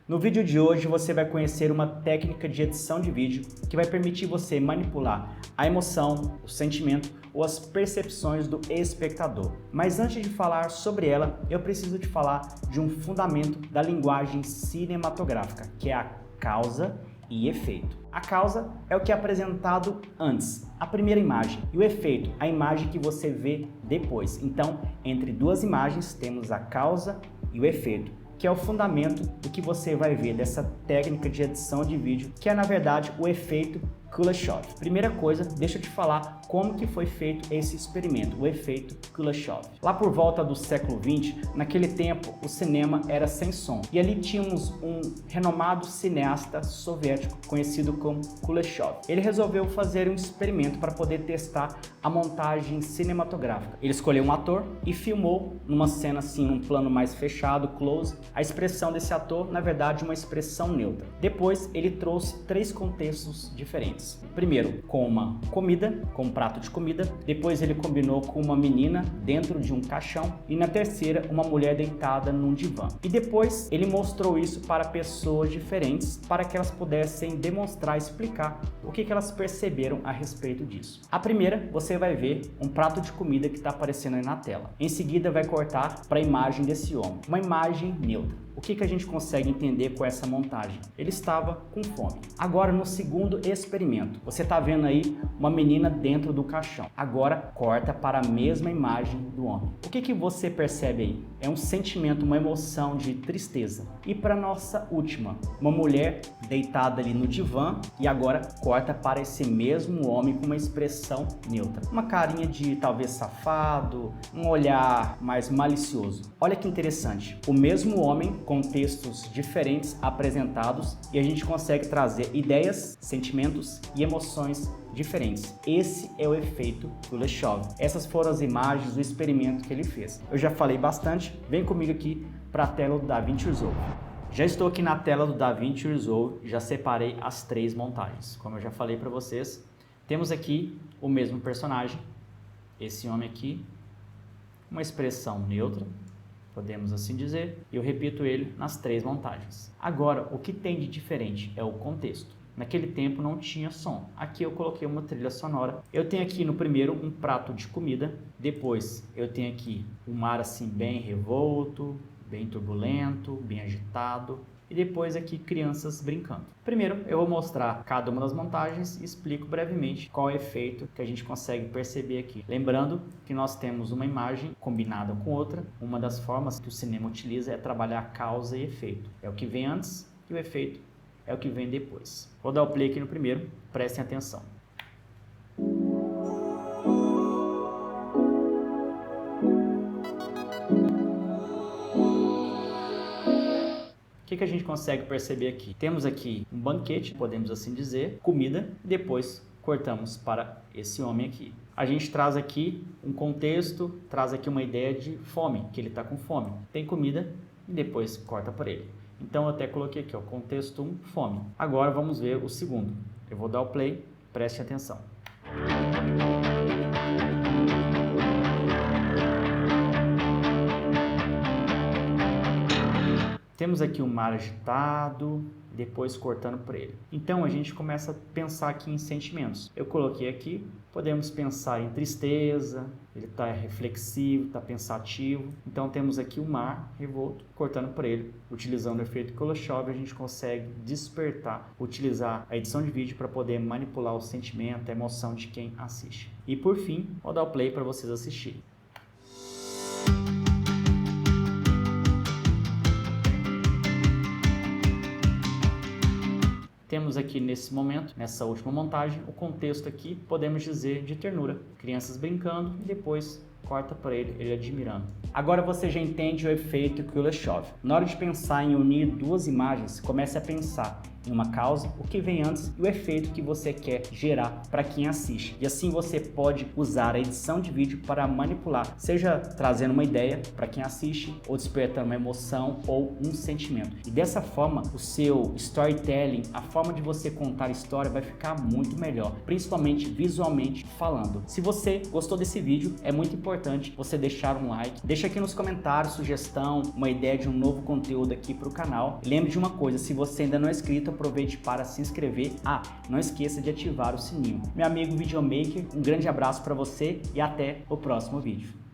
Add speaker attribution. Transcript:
Speaker 1: No vídeo de hoje você vai conhecer uma técnica de edição de vídeo que vai permitir você manipular a emoção, o sentimento ou as percepções do espectador. Mas antes de falar sobre ela, eu preciso te falar de um fundamento da linguagem cinematográfica, que é a causa e efeito. A causa é o que é apresentado antes, a primeira imagem, e o efeito, a imagem que você vê depois. Então, entre duas imagens temos a causa e o efeito, que é o fundamento do que você vai ver dessa técnica de edição de vídeo, que é na verdade o efeito Kuleshov. Primeira coisa, deixa eu te falar como que foi feito esse experimento, o efeito Kuleshov. Lá por volta do século XX, naquele tempo o cinema era sem som, e ali tínhamos um renomado cineasta soviético conhecido como Kuleshov. Ele resolveu fazer um experimento para poder testar a montagem cinematográfica. Ele escolheu um ator e filmou numa cena assim, num plano mais fechado, close, a expressão desse ator, na verdade, uma expressão neutra. Depois ele trouxe três contextos diferentes. Primeiro, com uma comida, com um prato de comida. Depois ele combinou com uma menina dentro de um caixão. E na terceira, uma mulher deitada num divã. E depois ele mostrou isso para pessoas diferentes, para que elas pudessem demonstrar, explicar o que elas perceberam a respeito disso. A primeira, você vai ver um prato de comida que está aparecendo aí na tela. Em seguida vai cortar para a imagem desse homem, uma imagem neutra. O que a gente consegue entender com essa montagem? Ele estava com fome. Agora, no segundo experimento, você está vendo aí uma menina dentro do caixão. Agora, corta para a mesma imagem do homem. O que você percebe aí? É um sentimento, uma emoção de tristeza. E para nossa última, uma mulher deitada ali no divã e agora corta para esse mesmo homem com uma expressão neutra. Uma carinha de talvez safado, um olhar mais malicioso. Olha que interessante. O mesmo homem com textos diferentes apresentados e a gente consegue trazer ideias, sentimentos e emoções diferentes. Esse é o efeito Kuleshov. Essas foram as imagens do experimento que ele fez. Eu já falei bastante, vem comigo aqui para a tela do DaVinci Resolve. Já estou aqui na tela do DaVinci Resolve, já separei as três montagens. Como eu já falei para vocês, temos aqui o mesmo personagem, esse homem aqui, uma expressão neutra, podemos assim dizer, e eu repito ele nas três montagens. Agora, o que tem de diferente é o contexto. Naquele tempo não tinha som. Aqui eu coloquei uma trilha sonora. Eu tenho aqui no primeiro um prato de comida, depois eu tenho aqui um mar assim bem revolto, bem turbulento, bem agitado, e depois aqui crianças brincando. Primeiro eu vou mostrar cada uma das montagens e explico brevemente qual é o efeito que a gente consegue perceber aqui. Lembrando que nós temos uma imagem combinada com outra. Uma das formas que o cinema utiliza é trabalhar causa e efeito. É o que vem antes e o efeito é o que vem depois. Vou dar o play aqui no primeiro, prestem atenção. O que a gente consegue perceber aqui? Temos aqui um banquete, podemos assim dizer, comida, e depois cortamos para esse homem aqui. A gente traz aqui um contexto, traz aqui uma ideia de fome, que ele está com fome. Tem comida e depois corta para ele. Então eu até coloquei aqui, ó, contexto 1, fome. Agora vamos ver o segundo. Eu vou dar o play, preste atenção. Temos aqui um mar agitado, depois cortando por ele. Então a gente começa a pensar aqui em sentimentos. Eu coloquei aqui, podemos pensar em tristeza, ele está reflexivo, está pensativo. Então temos aqui o mar revolto, cortando por ele. Utilizando o efeito Kuleshov, a gente consegue despertar, utilizar a edição de vídeo para poder manipular o sentimento, a emoção de quem assiste. E por fim, vou dar o play para vocês assistirem. Temos aqui nesse momento, nessa última montagem, o contexto aqui, podemos dizer, de ternura. Crianças brincando e depois corta para ele admirando. Agora você já entende o efeito Kuleshov. Na hora de pensar em unir duas imagens, comece a pensar em uma causa, o que vem antes e o efeito que você quer gerar para quem assiste. E assim você pode usar a edição de vídeo para manipular, seja trazendo uma ideia para quem assiste ou despertando uma emoção ou um sentimento. E dessa forma, o seu storytelling, a forma de você contar a história vai ficar muito melhor, principalmente visualmente falando. Se você gostou desse vídeo, é muito importante você deixar um like, deixa aqui nos comentários sugestão, uma ideia de um novo conteúdo aqui para o canal. E lembre de uma coisa, se você ainda não é inscrito, aproveite para se inscrever. Não esqueça de ativar o sininho. Meu amigo videomaker, um grande abraço para você e até o próximo vídeo.